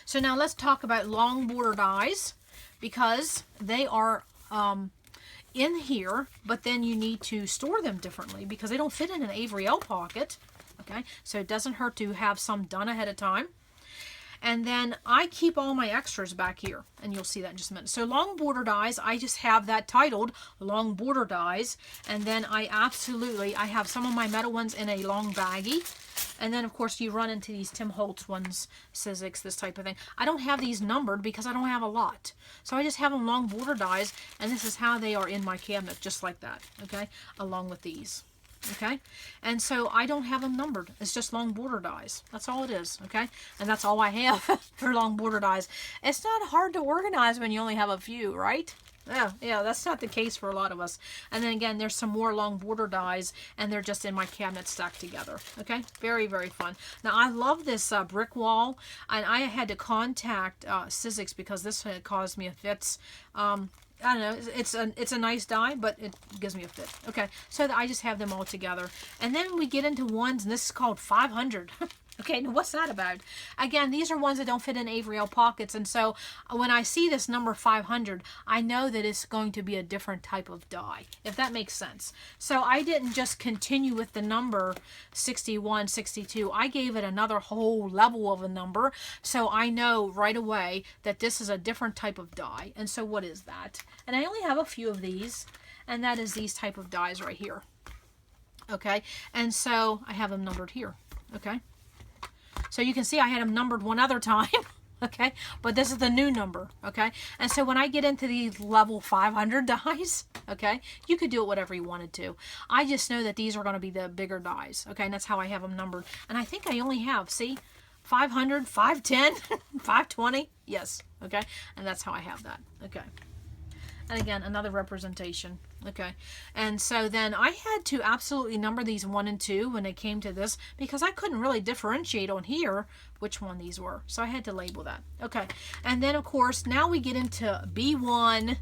so now let's talk about long border dies, because they are in here, but then you need to store them differently because they don't fit in an Avery L pocket. Okay, so it doesn't hurt to have some done ahead of time. And then I keep all my extras back here, and you'll see that in just a minute. So long border dies, I just have that titled long border dies. And then I have some of my metal ones in a long baggie. And then, of course, you run into these Tim Holtz ones, Sizzix, this type of thing. I don't have these numbered because I don't have a lot. So I just have them long border dies, and this is how they are in my cabinet, just like that, okay, along with these. Okay, and so I don't have them numbered. It's just long border dies. That's all it is, okay? And that's all I have for long border dies. It's not hard to organize when you only have a few, right? Yeah, that's not the case for a lot of us. And then again, there's some more long border dies, and they're just in my cabinet stacked together, okay? Very, very fun. Now, I love this brick wall, and I had to contact Sizzix because this had caused me a fits. I don't know, it's a nice die, but it gives me a fit. Okay, so I just have them all together. And then we get into ones, and this is called 500. Okay, now what's that about? Again, these are ones that don't fit in Avery L pockets, and so when I see this number 500, I know that it's going to be a different type of die, if that makes sense. So I didn't just continue with the number 61, 62. I gave it another whole level of a number, so I know right away that this is a different type of die. And so what is that? And I only have a few of these, and that is these type of dies right here. Okay, and so I have them numbered here. Okay. So you can see I had them numbered one other time, okay? But this is the new number, okay? And so when I get into these level 500 dies, okay, you could do it whatever you wanted to. I just know that these are going to be the bigger dies, okay? And that's how I have them numbered. And I think I only have, see, 500, 510, 520, yes, okay? And that's how I have that, okay? And again, another representation. Okay. And so then I had to absolutely number these 1 and 2 when they came to this, because I couldn't really differentiate on here which one these were. So I had to label that. Okay. And then, of course, now we get into B1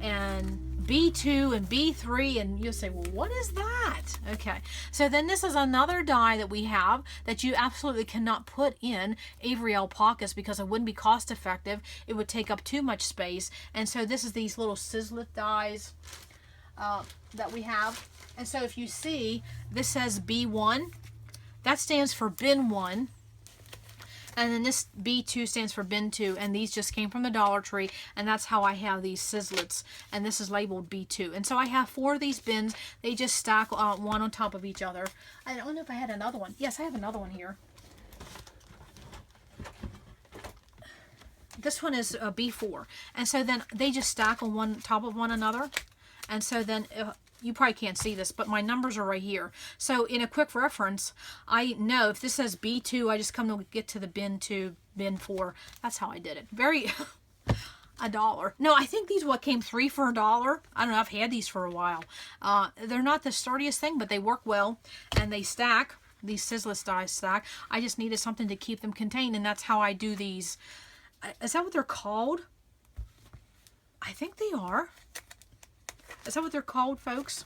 and B2 and B3, and you'll say, well, what is that? Okay, so then this is another die that we have that you absolutely cannot put in Avery L pockets because it wouldn't be cost effective. It would take up too much space. And so this is these little sizzlet dies that we have. And so if you see, this says B1. That stands for bin 1. And then this B2 stands for bin 2, and these just came from the Dollar Tree, and that's how I have these sizzlets, and this is labeled B2. And so I have 4 of these bins. They just stack one on top of each other. I don't know if I had another one. Yes, I have another one here. This one is B4, and so then they just stack on one top of one another. And so then you probably can't see this, but my numbers are right here. So in a quick reference, I know if this says B2, I just come to get to the bin 2, bin 4. That's how I did it. Very, $1. No, I think these came 3 for $1. I don't know, I've had these for a while. They're not the sturdiest thing, but they work well, and they stack. These sizzless dies stack. I just needed something to keep them contained, and that's how I do these. Is that what they're called? I think they are. Is that what they're called, folks?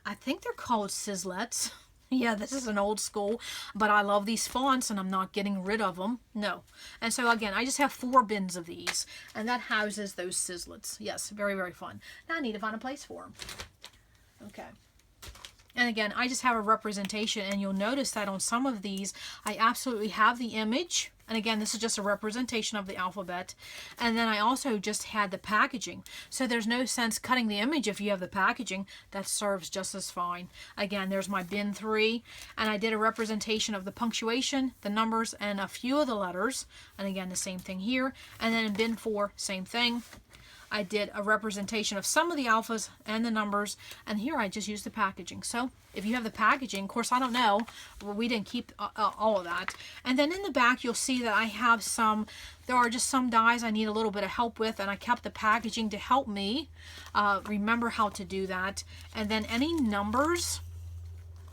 I think they're called sizzlets. Yeah, this is an old school, but I love these fonts and I'm not getting rid of them. No. And so again, I just have 4 bins of these, and that houses those sizzlets. Yes, very, very fun. Now I need to find a place for them. Okay. And again, I just have a representation, and you'll notice that on some of these, I absolutely have the image. And again, this is just a representation of the alphabet. And then I also just had the packaging. So there's no sense cutting the image if you have the packaging. That serves just as fine. Again, there's my bin 3. And I did a representation of the punctuation, the numbers, and a few of the letters. And again, the same thing here. And then in bin 4, same thing. I did a representation of some of the alphas and the numbers, and here I just used the packaging. So if you have the packaging, of course, I don't know, well, we didn't keep all of that. And then in the back, you'll see that I have there are just some dies I need a little bit of help with, and I kept the packaging to help me remember how to do that. And then any numbers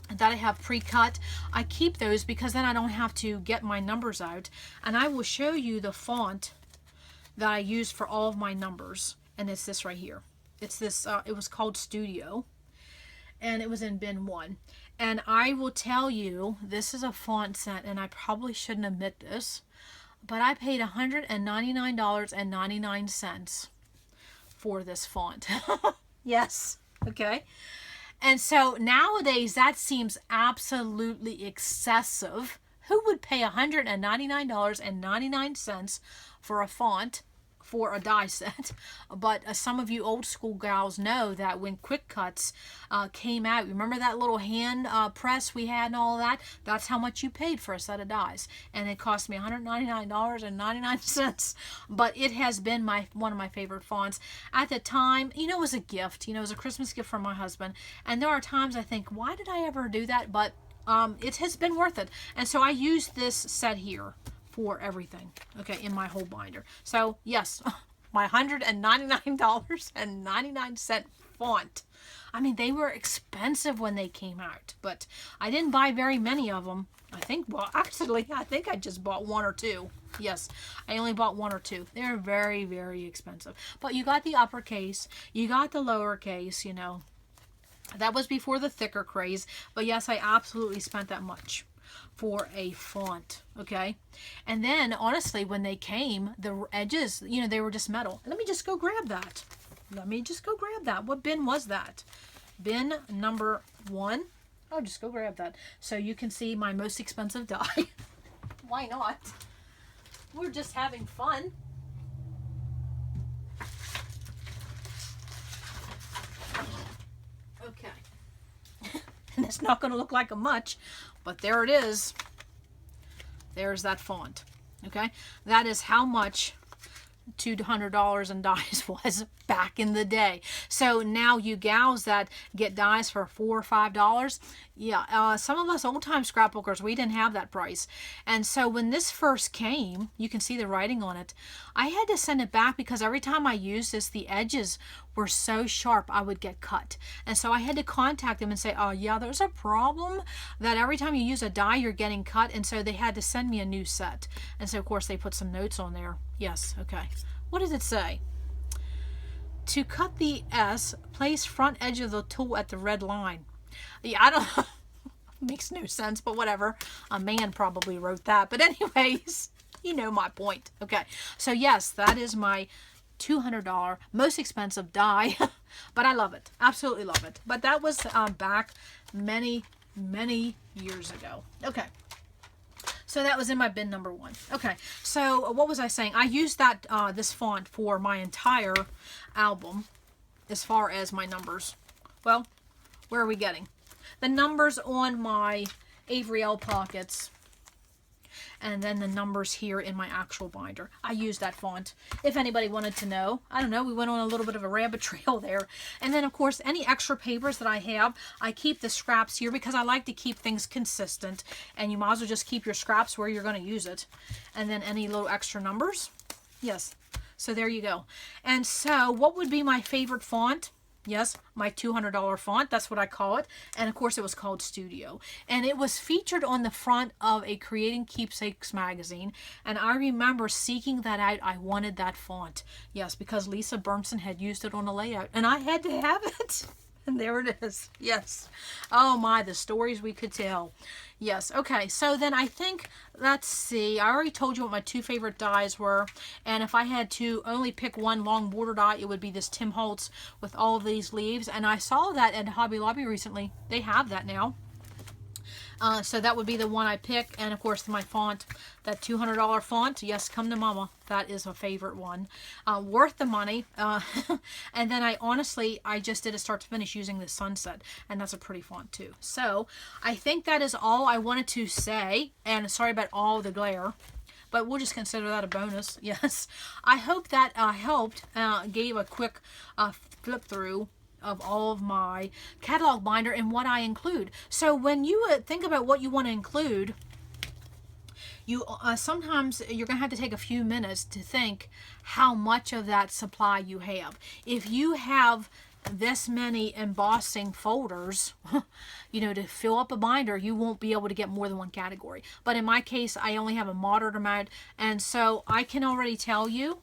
that I have pre-cut, I keep those because then I don't have to get my numbers out. And I will show you the font that I used for all of my numbers, and it's this right here. It's this, it was called Studio, and it was in bin 1. And I will tell you, this is a font set, and I probably shouldn't admit this, but I paid $199.99 for this font. Yes, okay. And so nowadays, that seems absolutely excessive. Who would pay $199.99 for a font for a die set? But some of you old school gals know that when Quick Cuts came out, remember that little hand press we had and all that? That's how much you paid for a set of dies, and it cost me $199.99. But it has been one of my favorite fonts at the time. You know, it was a gift. You know, it was a Christmas gift from my husband, and there are times I think, why did I ever do that? But it has been worth it. And so I use this set here for everything, okay, in my whole binder. So yes, my $199.99 font. I mean, they were expensive when they came out, but I didn't buy very many of them. I think I just bought 1 or 2. Yes, I only bought 1 or 2. They're very, very expensive. But you got the uppercase, you got the lowercase, you know. That was before the thicker craze, but yes, I absolutely spent that much for a font, okay? And then, honestly, when they came, the edges, you know, they were just metal. Let me just go grab that. What bin was that? Bin number 1. I'll just go grab that so you can see my most expensive die. Why not? We're just having fun. Okay. And it's not going to look like a much, but there it is. There's that font. Okay. That is how much $200 in dies was back in the day. So now you gals that get dies for $4 or $5, yeah, some of us old-time scrapbookers, we didn't have that price. And so when this first came, you can see the writing on it, I had to send it back because every time I used this, the edges were so sharp I would get cut. And so I had to contact them and say, oh yeah, there's a problem that every time you use a die, you're getting cut. And so they had to send me a new set. And so of course they put some notes on there. Yes, okay. What does it say? To cut the S, place front edge of the tool at the red line. Yeah, I don't makes no sense, but whatever. A man probably wrote that. But anyways, you know my point. Okay, so yes, that is my $200 most expensive die, but I love it. Absolutely love it. But that was back many years ago. Okay. So that was in my bin number 1. Okay, so what was I saying? I used that this font for my entire album as far as my numbers. Well, where are we getting? The numbers on my Avery L pockets, and then the numbers here in my actual binder. I use that font. If anybody wanted to know, I don't know, we went on a little bit of a rabbit trail there. And then, of course, any extra papers that I have, I keep the scraps here because I like to keep things consistent. And you might as well just keep your scraps where you're going to use it. And then any little extra numbers. Yes. So there you go. And so what would be my favorite font? Yes, my $200 font, that's what I call it. And of course it was called Studio. And it was featured on the front of a Creating Keepsakes magazine. And I remember seeking that out. I wanted that font. Yes, because Lisa Burnson had used it on a layout. And I had to have it. And there it is. Yes. Oh my, the stories we could tell. Yes. Okay. So then I think, let's see. I already told you what my two favorite dies were. And if I had to only pick one long border die, it would be this Tim Holtz with all of these leaves. And I saw that at Hobby Lobby recently. They have that now. So that would be the one I pick. And of course my font, that $200 font, yes, come to mama. That is a favorite one. Worth the money. And then I just did a start to finish using the Sunset. And that's a pretty font too. So I think that is all I wanted to say. And sorry about all the glare, but we'll just consider that a bonus. Yes. I hope that helped, gave a quick flip through of all of my catalog binder and what I include. So when you think about what you want to include, you sometimes you're going to have to take a few minutes to think how much of that supply you have. If you have this many embossing folders, you know, to fill up a binder, you won't be able to get more than one category. But in my case, I only have a moderate amount, and so I can already tell you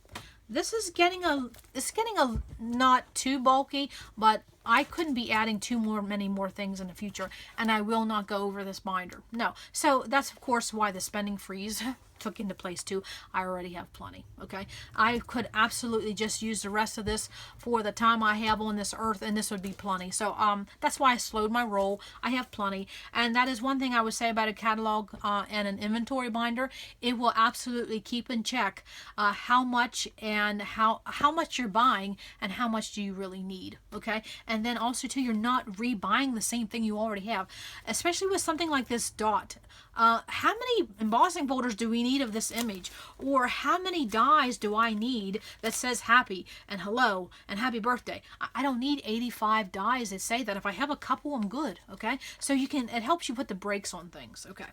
this is getting a not too bulky, but I couldn't be adding many more things in the future, and I will not go over this binder. No. So that's of course why the spending freeze took into place too. I already have plenty. Okay, I could absolutely just use the rest of this for the time I have on this earth, and this would be plenty. So that's why I slowed my roll. I have plenty, and that is one thing I would say about a catalog and an inventory binder. It will absolutely keep in check how much and how much you're buying and how much do you really need. Okay, and then also too, you're not rebuying the same thing you already have, especially with something like this dot. How many embossing folders do we need of this image? Or how many dies do I need that says happy and hello and happy birthday? I don't need 85 dies that say that. If I have a couple, I'm good. Okay, so it helps you put the brakes on things. Okay,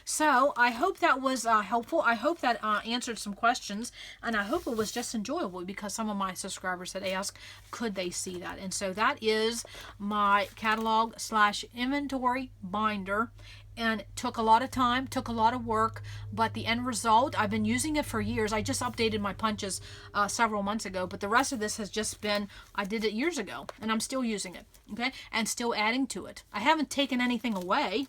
so I hope that was helpful. I hope that answered some questions, and I hope it was just enjoyable, because some of my subscribers had asked, could they see that? And so that is my catalog / inventory binder. And it took a lot of time, took a lot of work, but the end result, I've been using it for years. I just updated my punches several months ago, but the rest of this has just been, I did it years ago, and I'm still using it, okay? And still adding to it. I haven't taken anything away,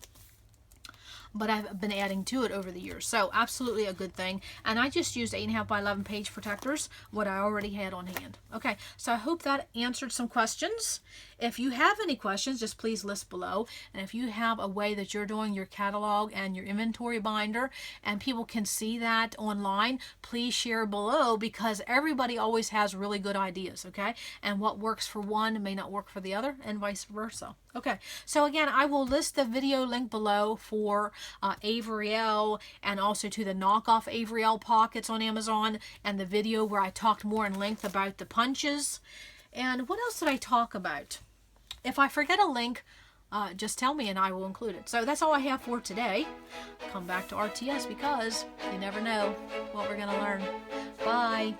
but I've been adding to it over the years. So absolutely a good thing. And I just used 8.5 by 11 page protectors, what I already had on hand. Okay, so I hope that answered some questions. If you have any questions, just please list below. And if you have a way that you're doing your catalog and your inventory binder and people can see that online, please share below, because everybody always has really good ideas, okay? And what works for one may not work for the other, and vice versa. Okay, so again, I will list the video link below for Avriel, and also to the knockoff Avriel pockets on Amazon, and the video where I talked more in length about the punches. And what else did I talk about? If I forget a link, just tell me and I will include it. So that's all I have for today. Come back to RTS, because you never know what we're going to learn. Bye.